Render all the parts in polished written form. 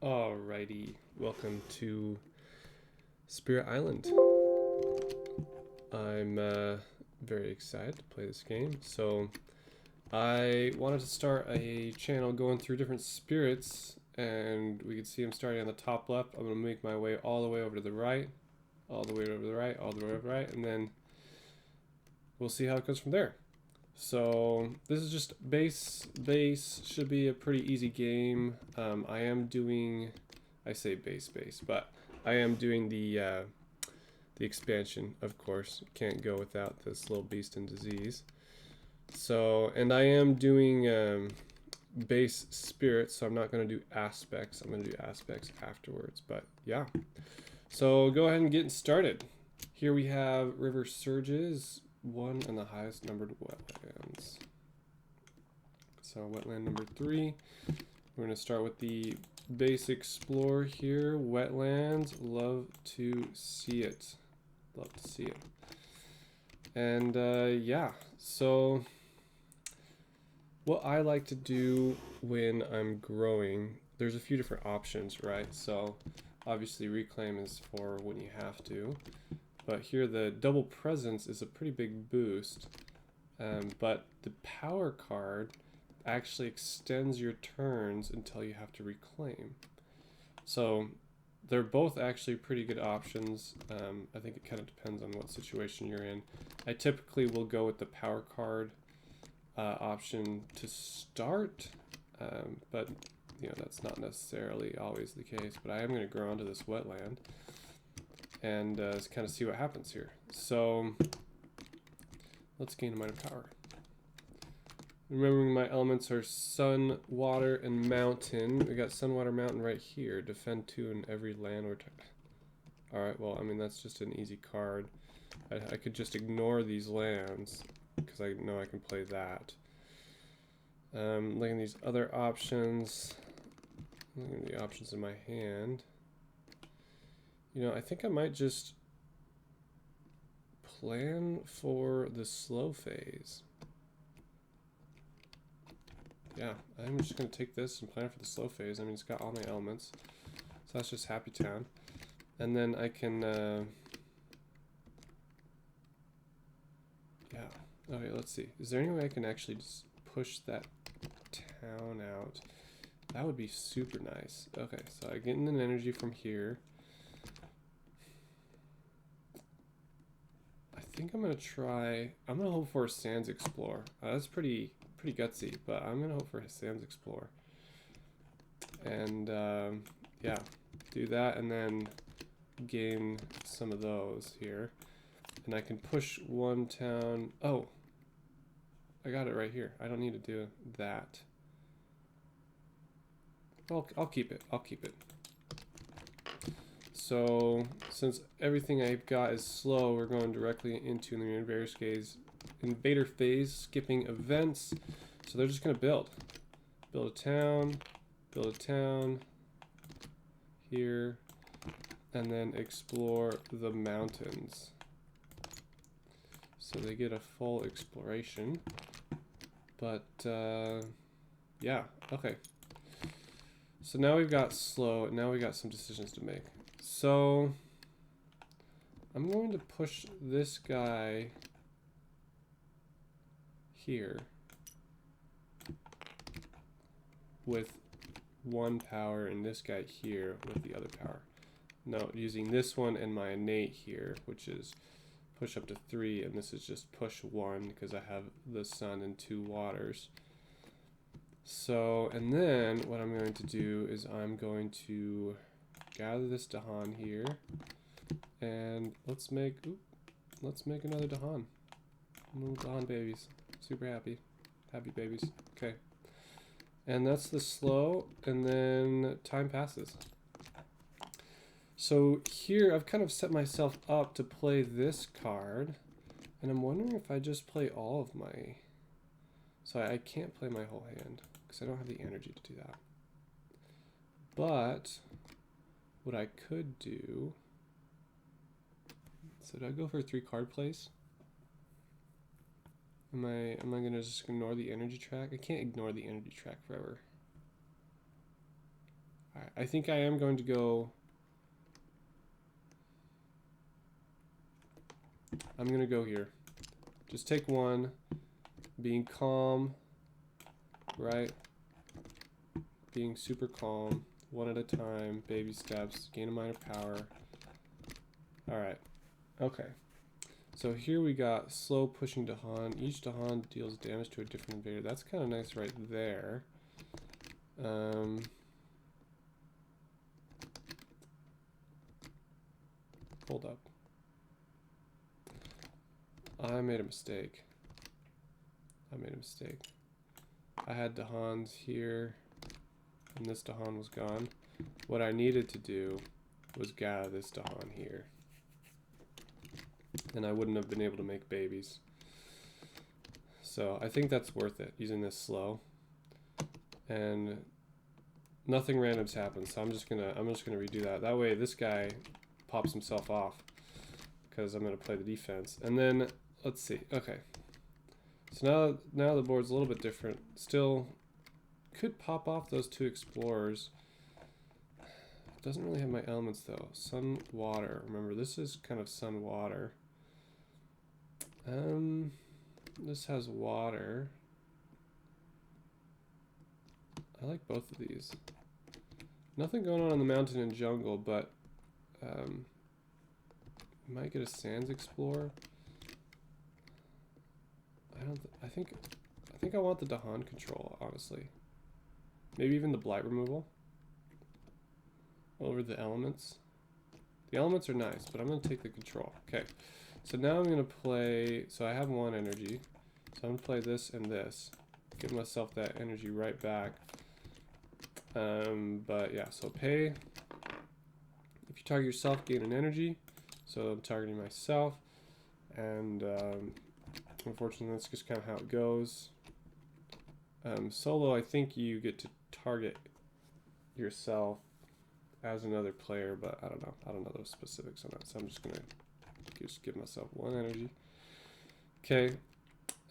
Alrighty, welcome to Spirit Island. I'm very excited to play this game. So I wanted to start a channel going through different spirits, and we can see I'm starting on the top left. I'm going to make my way all the way over to the right, all the way over to the right, all the way over to the right, and then we'll see how it goes from there. So this is just base. Should be a pretty easy game. I am doing, I say base, but I am doing the expansion, of course. Can't go without this little beast and disease. So, and I am doing base spirits, so I'm not going to do aspects. I'm going to do aspects afterwards, but yeah. So go ahead and get started. Here we have river surges. One and the highest numbered wetlands. So wetland number 3. We're going to start with the base explore here. Wetlands, love to see it. Love to see it. And yeah, so what I like to do when I'm growing, there's a few different options, right? So obviously reclaim is for when you have to. But here the double presence is a pretty big boost, but the power card actually extends your turns until you have to reclaim. So they're both actually pretty good options. I think it kind of depends on what situation you're in. I typically will go with the power card option to start, but you know that's not necessarily always the case. But I am going to grow onto this wetland and kind of see what happens here. So let's gain a minor power. Remembering my elements are sun, water, and mountain. We got sun, water, mountain right here. Defend 2 in every land or... Alright, well, I mean, that's just an easy card. I could just ignore these lands, because I know I can play that. Looking at these other options. Looking at the options in my hand. You know, I think I might just plan for the slow phase. Yeah, I'm just going to take this and plan for the slow phase. I mean, it's got all my elements. So that's just Happy Town. And then I can, yeah. Okay, let's see. Is there any way I can actually just push that town out? That would be super nice. Okay, so I get an energy from here. I think I'm going to try, I'm going to hope for a Sands Explore. That's pretty gutsy, but I'm going to hope for a Sands Explore. And yeah, do that and then gain some of those here. And I can push one town. Oh, I got it right here. I don't need to do that. I'll keep it. I'll keep it. So since everything I've got is slow, we're going directly into the invader phase, skipping events. So they're just going to build a town here, and then explore the mountains. So they get a full exploration. But yeah, okay. So now we've got slow, now we got some decisions to make. So I'm going to push this guy here with 1 power and this guy here with the other power. No, using this one and my innate here, which is push up to 3, and this is just push 1 because I have the sun and 2 waters. So, and then what I'm going to do is I'm going to gather this Dahan here, and let's make another Dahan. Little Dahan babies. Super happy. Happy babies. Okay. And that's the slow, and then time passes. So here I've kind of set myself up to play this card, and I'm wondering if I just play all of my... So I can't play my whole hand, because I don't have the energy to do that. But what I could do... So did I go for a 3-card place? Am I gonna just ignore the energy track? I can't ignore the energy track forever. I think I am going to go... I'm going to go here. Just take one. Being calm. Right? Being super calm. One at a time. Baby steps. Gain a minor power. Alright. Okay. So here we got slow pushing Dahan. Each Dahan deals damage to a different invader. That's kind of nice right there. Hold up. I made a mistake. I had Dahans here, and this Dahan was gone. What I needed to do was gather this Dahan here. And I wouldn't have been able to make babies. So I think that's worth it, using this slow. And nothing random's happened, so I'm just gonna redo that. That way this guy pops himself off, because I'm gonna play the defense. And then let's see. Okay. So now the board's a little bit different. Still could pop off those two explorers. Doesn't really have my elements though. Sun, water. Remember, this is kind of sun, water. This has water. I like both of these. Nothing going on in the mountain and jungle, but might get a sands explorer. I think I want the Dahan control, honestly. Maybe even the blight removal over the elements. The elements are nice, but I'm going to take the control. Okay, so now I'm going to play, so I have one energy, so I'm going to play this and this. Give myself that energy right back. But yeah, so pay. If you target yourself, gain an energy. So I'm targeting myself, and unfortunately that's just kind of how it goes. Solo, I think you get to target yourself as another player, but I don't know those specifics on that, so I'm just gonna give myself one energy. Okay,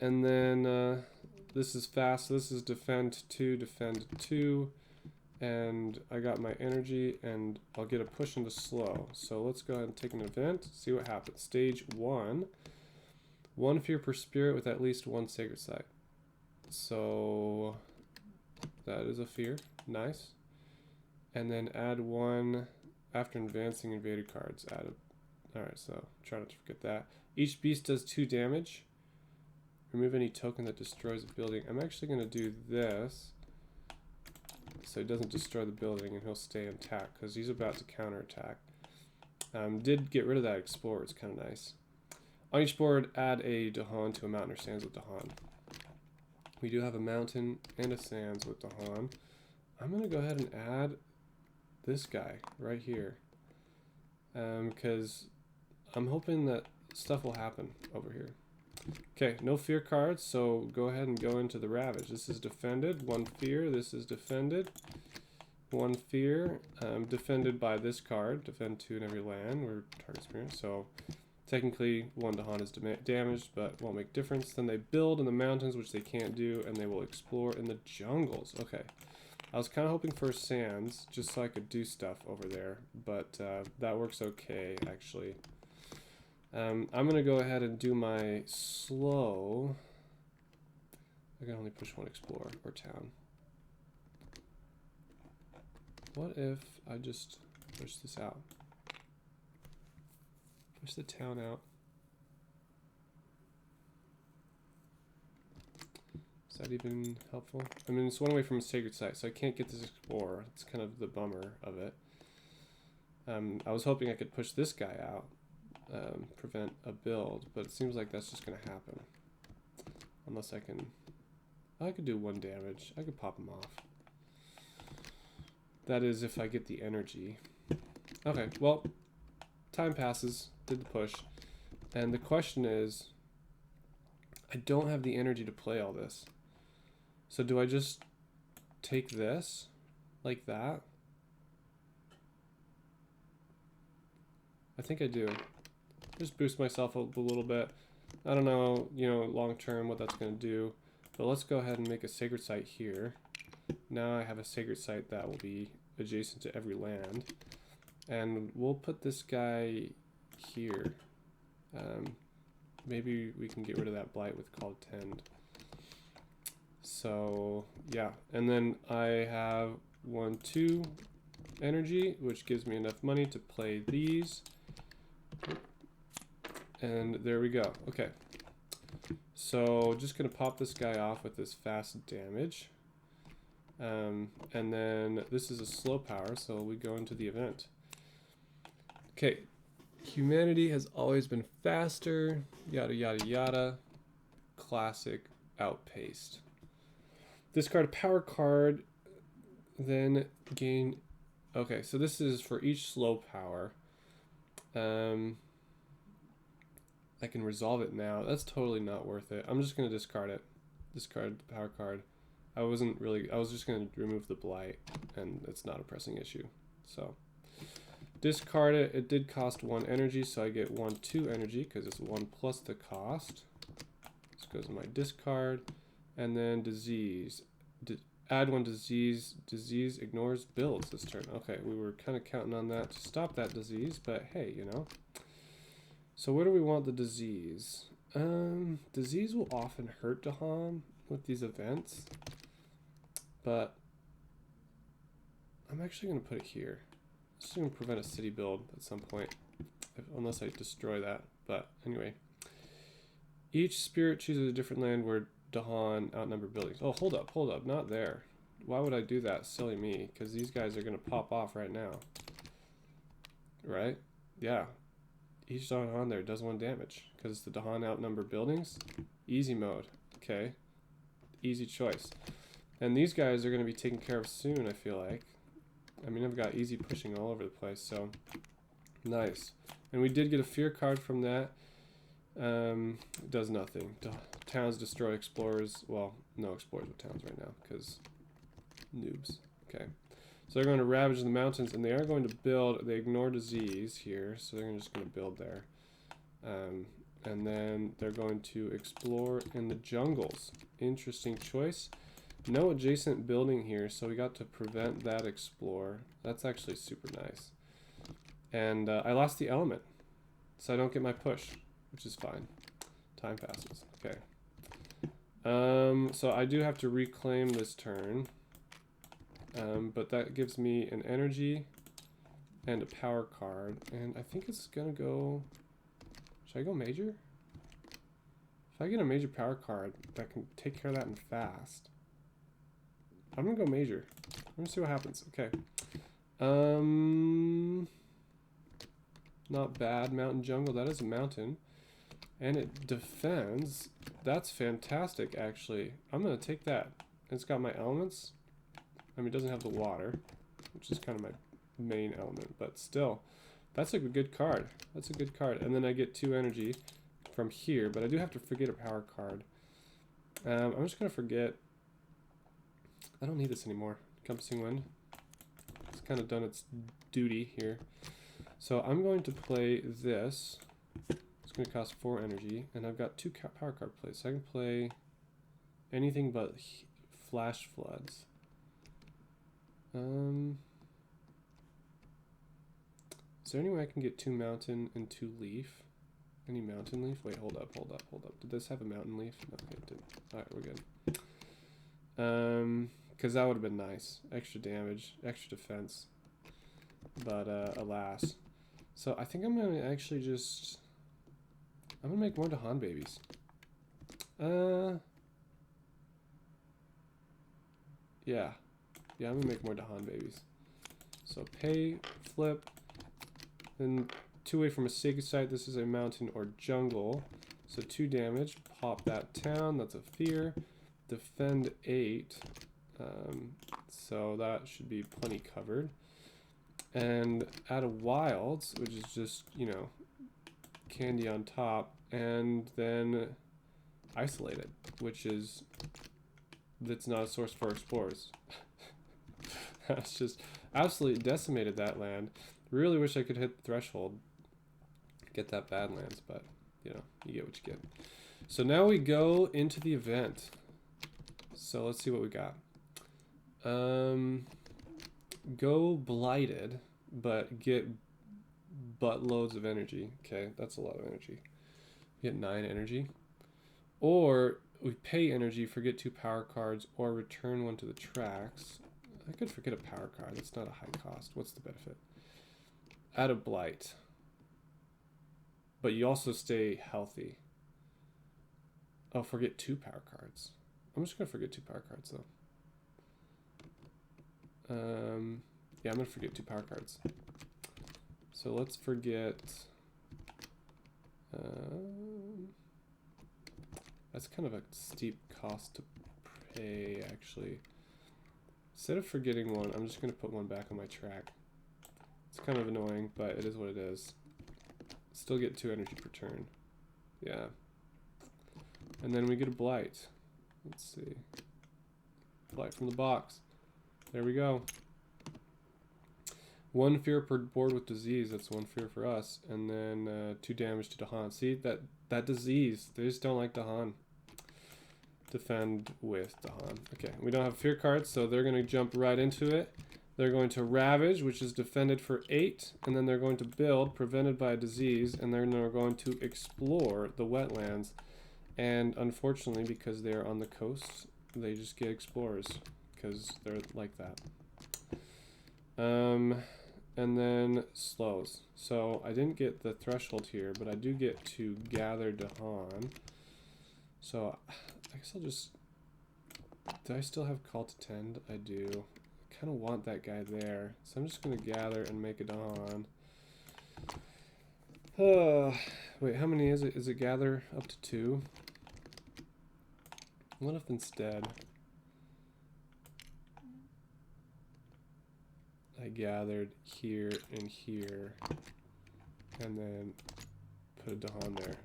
and then this is fast, so this is defend 2, and I got my energy, and I'll get a push into slow. So let's go ahead and take an event, see what happens. Stage 1, 1 fear per spirit with at least 1 sacred site. So that is a fear, nice. And then add 1 after advancing invaded cards. Alright, so try not to forget that. Each beast does 2 damage. Remove any token that destroys a building. I'm actually going to do this so he doesn't destroy the building and he'll stay intact because he's about to counterattack. Did get rid of that explorer, it's kind of nice. On each board, add a Dahan to a mountain or sands with Dahan. We do have a mountain and a sands with Dahan. I'm going to go ahead and add this guy right here, because I'm hoping that stuff will happen over here. Okay, no fear cards, so go ahead and go into the Ravage. This is defended, 1 fear. This is defended, 1 fear. Defended by this card, defend 2 in every land where target experience. So technically 1 Dahan is damaged, but won't make difference. Then they build in the mountains, which they can't do, and they will explore in the jungles. Okay. I was kind of hoping for sands, just so I could do stuff over there, but that works okay, actually. I'm going to go ahead and do my slow. I can only push 1 explorer or town. What if I just push this out? Push the town out. Is that even helpful? I mean, it's 1 away from a sacred site, so I can't get this explorer. It's kind of the bummer of it. I was hoping I could push this guy out, prevent a build, but it seems like that's just going to happen. Unless I could do 1 damage. I could pop him off. That is if I get the energy. Okay, well, time passes, did the push, and the question is, I don't have the energy to play all this. So do I just take this like that? I think I do. Just boost myself up a little bit. I don't know, long term what that's going to do. But let's go ahead and make a sacred site here. Now I have a sacred site that will be adjacent to every land. And we'll put this guy here. Maybe we can get rid of that blight with called tend. So yeah, and then I have 1, 2 energy, which gives me enough money to play these. And there we go. Okay. So just gonna pop this guy off with this fast damage. And then this is a slow power, so we go into the event. Okay. Humanity has always been faster, yada yada yada. Classic outpaced. Discard a power card, then gain. Okay, so this is for each slow power. I can resolve it now. That's totally not worth it. I'm just gonna discard it. Discard the power card. I was just gonna remove the blight, and it's not a pressing issue. So discard it. It did cost 1 energy, so I get 1, 2 energy because it's 1 plus the cost. This goes in my discard. And then disease. Add 1 disease. Disease ignores builds this turn. Okay, we were kind of counting on that to stop that disease, but hey, you know. So where do we want the disease? Disease will often hurt Dahan with these events, but I'm actually going to put it here. It's going to prevent a city build at some point, unless I destroy that. But anyway, each spirit chooses a different land where Dahan outnumber buildings. Oh, hold up, not there. Why would I do that? Silly me, because these guys are going to pop off right now. Right? Yeah. Each Dahan there does 1 damage, because it's the Dahan outnumber buildings. Easy mode. Okay. Easy choice. And these guys are going to be taken care of soon, I feel like. I mean, I've got easy pushing all over the place, so nice. And we did get a fear card from that. It does nothing. Towns destroy explorers. Well, no explorers with towns right now, because noobs. Okay. So they're going to ravage the mountains, and they are going to build. They ignore disease here, so they're just going to build there. And then they're going to explore in the jungles. Interesting choice. No adjacent building here, so we got to prevent that explore. That's actually super nice. And I lost the element, so I don't get my push, which is fine. Time passes. Okay. So I do have to reclaim this turn. But that gives me an energy and a power card. And I think it's going to go... Should I go major? If I get a major power card that can take care of that in fast, I'm going to go major. I'm going to see what happens. Okay. Not bad. Mountain jungle. That is a mountain. And it defends. That's fantastic, actually. I'm going to take that. It's got my elements. I mean, it doesn't have the water, which is kind of my main element, but still, that's a good card. That's a good card. And then I get 2 energy from here, but I do have to forget a power card. I'm just going to forget. I don't need this anymore. Encompassing Wind. It's kind of done its duty here. So I'm going to play this. It's going to cost 4 energy, and I've got 2 power card plays. So I can play anything but Flash Floods. Is there any way I can get 2 mountain and 2 leaf? Any mountain leaf? Wait, hold up. Did this have a mountain leaf? No, it didn't. Alright, we're good. Because that would have been nice. Extra damage, extra defense. But, alas. So I think I'm going to actually just... I'm going to make more Dahan babies. Yeah. Yeah, I'm going to make more Dahan babies. So pay, flip, then 2 away from a sacred site. This is a mountain or jungle. So 2 damage. Pop that town. That's a fear. Defend 8. So that should be plenty covered. And add a wilds, which is just, you know, candy on top. And then isolate it, which is, that's not a source for explorers. That's just absolutely decimated that land. Really wish I could hit the threshold, get that Badlands, but you know, you get what you get. So now we go into the event. So let's see what we got. go blighted, but get buttloads of energy. Okay, that's a lot of energy. Get 9 energy. Or we pay energy, forget 2 power cards, or return one to the tracks. I could forget a power card. That's not a high cost. What's the benefit? Add a blight. But you also stay healthy. Oh, forget 2 power cards. I'm just going to forget 2 power cards, though. Yeah, I'm going to forget 2 power cards. So let's forget... that's kind of a steep cost to pay, actually. Instead of forgetting one, I'm just going to put one back on my track. It's kind of annoying, but it is what it is. Still get 2 energy per turn. Yeah. And then we get a blight. Let's see. Blight from the box. There we go. 1 fear per board with disease. That's 1 fear for us. And then 2 damage to Dahan. See, that disease. They just don't like Dahan. Defend with Dahan. Okay, we don't have fear cards, so they're going to jump right into it. They're going to Ravage, which is defended for 8. And then they're going to build, prevented by a disease. And then they're going to explore the wetlands. And unfortunately, because they're on the coast, they just get explorers. Because they're like that. And then slows. So I didn't get the threshold here, but I do get to gather Dahan. So I guess I'll just... Do I still have Call to Tend? I do. I kind of want that guy there. So I'm just going to gather and make a Dahan. Wait, how many is it? Is it gather up to 2? What if instead I gathered here and here and then put a Dahan there?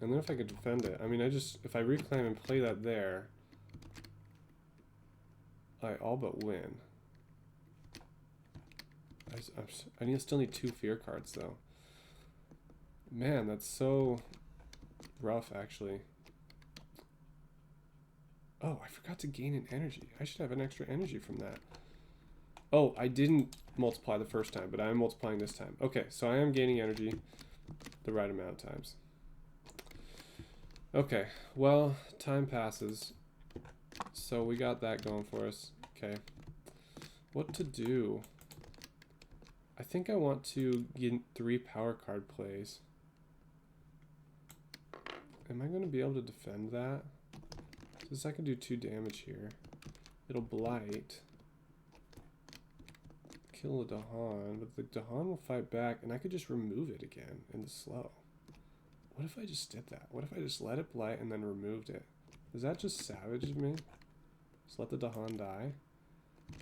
And then if I could defend it, I mean, if I reclaim and play that there, I all but win. I still need 2 fear cards, though. Man, that's so rough, actually. Oh, I forgot to gain an energy. I should have an extra energy from that. Oh, I didn't multiply the first time, but I am multiplying this time. Okay, so I am gaining energy the right amount of times. Okay, well, time passes. So we got that going for us. Okay. What to do? I think I want to get 3 power card plays. Am I going to be able to defend that? Since I can do 2 damage here. It'll blight. Kill a Dahan, but the Dahan will fight back, and I could just remove it again in the slow. What if I just did that? What if I just let it blight and then removed it? Is that just savage of me? Just let the Dahan die?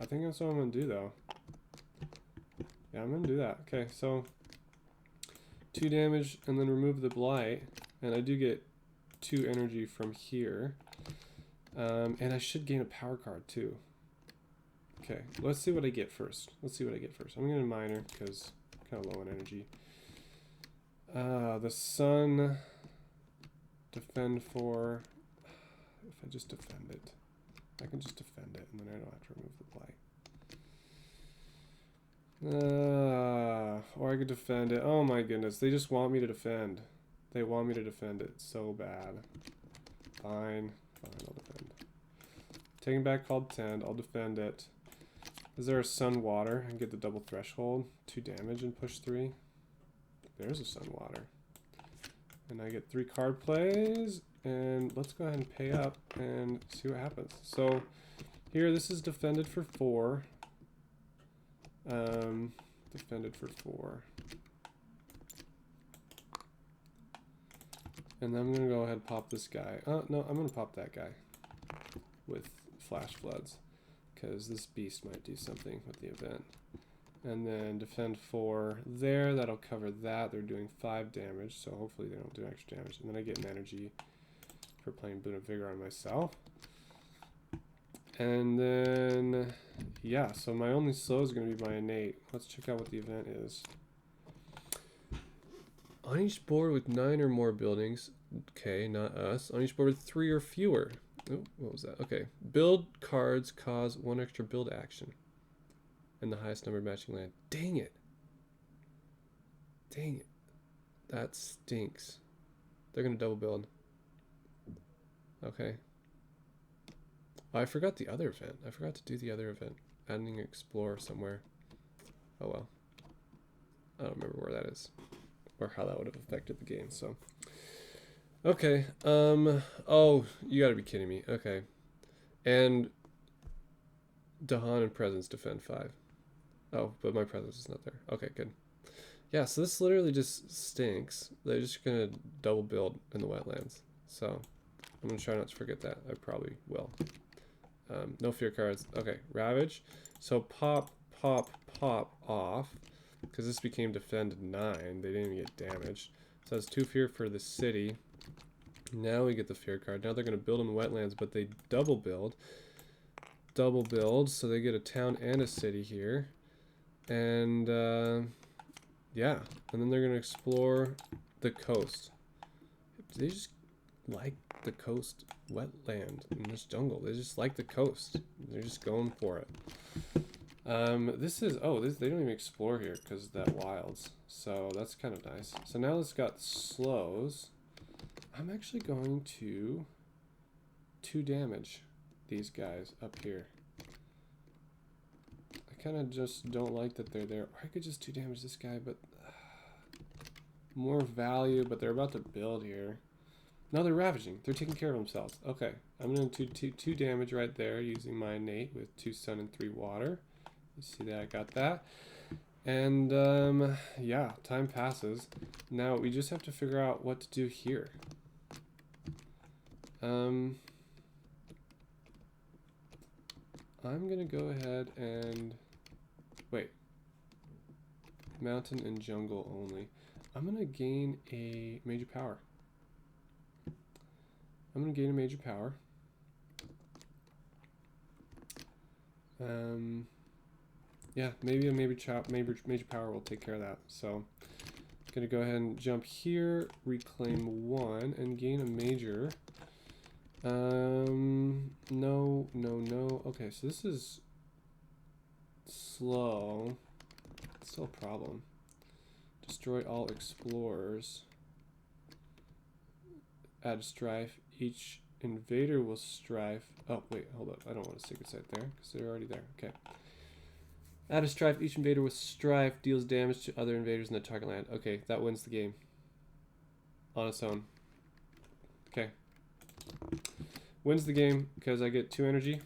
I think that's what I'm going to do, though. Yeah, I'm going to do that. Okay, so 2 damage and then remove the blight. And I do get 2 energy from here. And I should gain a power card, too. Okay, let's see what I get first. I'm going to minor because I'm kind of low on energy. The sun, defend for, if I just defend it, I can just defend it and then I don't have to remove the blight. Or I could defend it. Oh my goodness, they just want me to defend. They want me to defend it so bad. Fine, I'll defend. Taking back called 10, I'll defend it. Is there a sun water? I can get the double threshold, 2 damage and push 3. There's a sun water. And I get 3 card plays, and let's go ahead and pay up and see what happens. So here, this is defended for 4. Defended for 4. And then I'm gonna go ahead and pop this guy. Oh, no, I'm gonna pop that guy with flash floods, because this beast might do something with the event. And then defend 4 there. That'll cover that. They're doing 5 damage, so hopefully they don't do extra damage. And then I get an energy for playing Boon of Vigor on myself. And then, yeah, so my only slow is going to be my innate. Let's check out what the event is. On each board with 9 or more buildings, okay, not us. On each board with 3 or fewer. Oh, what was that? Okay. Build cards cause 1 extra build action. and the highest number of matching land. Dang it. Dang it. That stinks. They're going to double build. Okay. Oh, I forgot the other event. I forgot to do the other event. Adding Explorer somewhere. Oh well. I don't remember where that is. Or how that would have affected the game, so. Okay. Oh, you gotta be kidding me. Okay. And Dahan and Presence defend 5. Oh, but my Presence is not there. Okay, good. Yeah, so this literally just stinks. They're just gonna double build in the wetlands. So I'm gonna try not to forget that. I probably will. No fear cards. Okay, Ravage. So pop off. Because this became defend 9. They didn't even get damaged. So that's 2 fear for the city. Now we get the fear card. Now they're going to build in the wetlands, but they double build. Double build, so they get a town and a city here. And, yeah. And then they're going to explore the coast. They just like the coast wetland in this jungle. They just like the coast. They're just going for it. This is, they don't even explore here because of that wilds. So that's kind of nice. So now it's got slows. I'm actually going to 2 damage these guys up here. I kind of just don't like that they're there. Or I could just 2 damage this guy, but more value, but they're about to build here. No, they're ravaging. They're taking care of themselves. Okay, I'm going to do 2 damage right there using my innate with 2 sun and 3 water. You see that I got that. And yeah, time passes. Now we just have to figure out what to do here. I'm gonna go ahead and wait. Mountain and jungle only. I'm gonna gain a major power. Yeah, maybe a major power will take care of that. So, gonna go ahead and jump here, reclaim 1, and gain a major. No. Okay, so this is slow. It's still a problem. Destroy all explorers. Add strife. Each invader will strife. Oh, wait, hold up. I don't want a secret site there because they're already there. Okay. Add a strife. Each invader with strife deals damage to other invaders in the target land. Okay, that wins the game. On its own. Okay. Wins the game because I get 2 energy,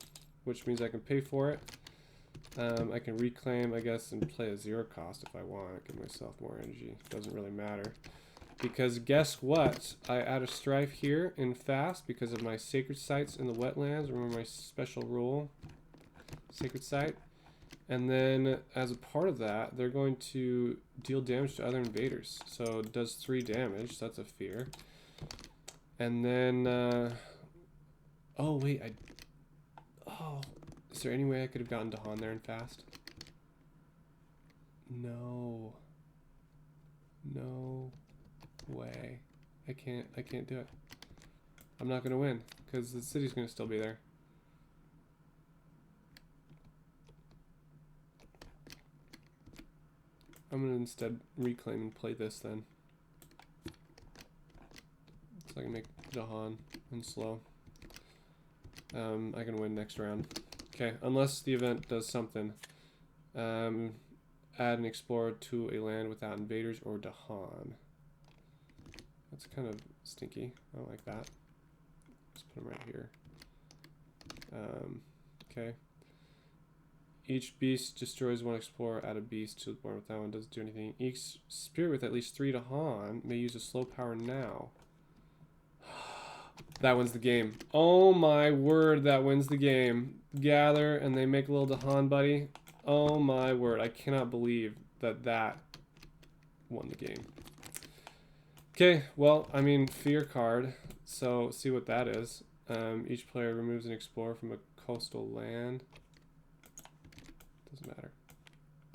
which means I can pay for it. I can reclaim, I guess, and play a 0 cost if I want. Give myself more energy. Doesn't really matter. Because guess what? I add a strife here in fast because of my sacred sites in the wetlands. Remember my special rule? Sacred site. And then as a part of that, they're going to deal damage to other invaders. So it does 3 damage. So that's a fear. And then, oh wait, is there any way I could have gotten Dahan there and fast? No way. I can't do it. I'm not gonna win because the city's gonna still be there. I'm gonna instead reclaim and play this then. So I can make Dahan and slow. I can win next round. Okay, unless the event does something. Add an explorer to a land without invaders or Dahan. That's kind of stinky. I don't like that. Let's put them right here. Okay. Each beast destroys 1 explorer. Add a beast to the board with that one. Doesn't do anything. Each spirit with at least 3 Dahan may use a slow power now. That wins the game. Oh my word, that wins the game. Gather, and they make a little Dahan buddy. Oh my word, I cannot believe that won the game. Okay, well, I mean, fear card. So, see what that is. Each player removes an explorer from a coastal land. Doesn't matter.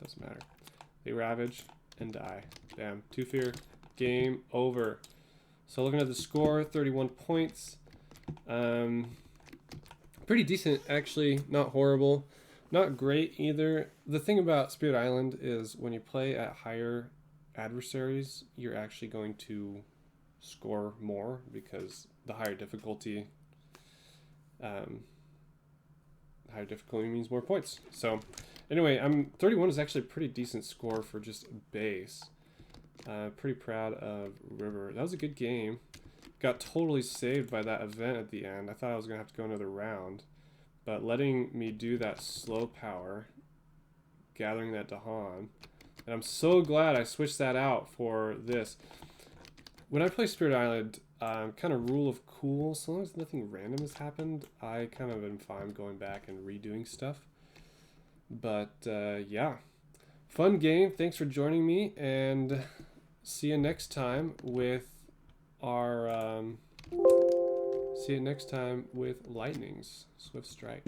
Doesn't matter. They ravage and die. Bam. 2 fear. Game over. So looking at the score, 31 points. Pretty decent, actually. Not horrible. Not great either. The thing about Spirit Island is when you play at higher adversaries, you're actually going to score more because the higher difficulty, higher difficulty means more points. So anyway, 31 is actually a pretty decent score for just base. Pretty proud of River. That was a good game. Got totally saved by that event at the end. I thought I was going to have to go another round. But letting me do that slow power, gathering that Dahan. And I'm so glad I switched that out for this. When I play Spirit Island, kind of rule of cool, so long as nothing random has happened, I kind of am fine going back and redoing stuff. But yeah, fun game. Thanks for joining me, and see you next time with our... see you next time with Lightnings. Swift Strike.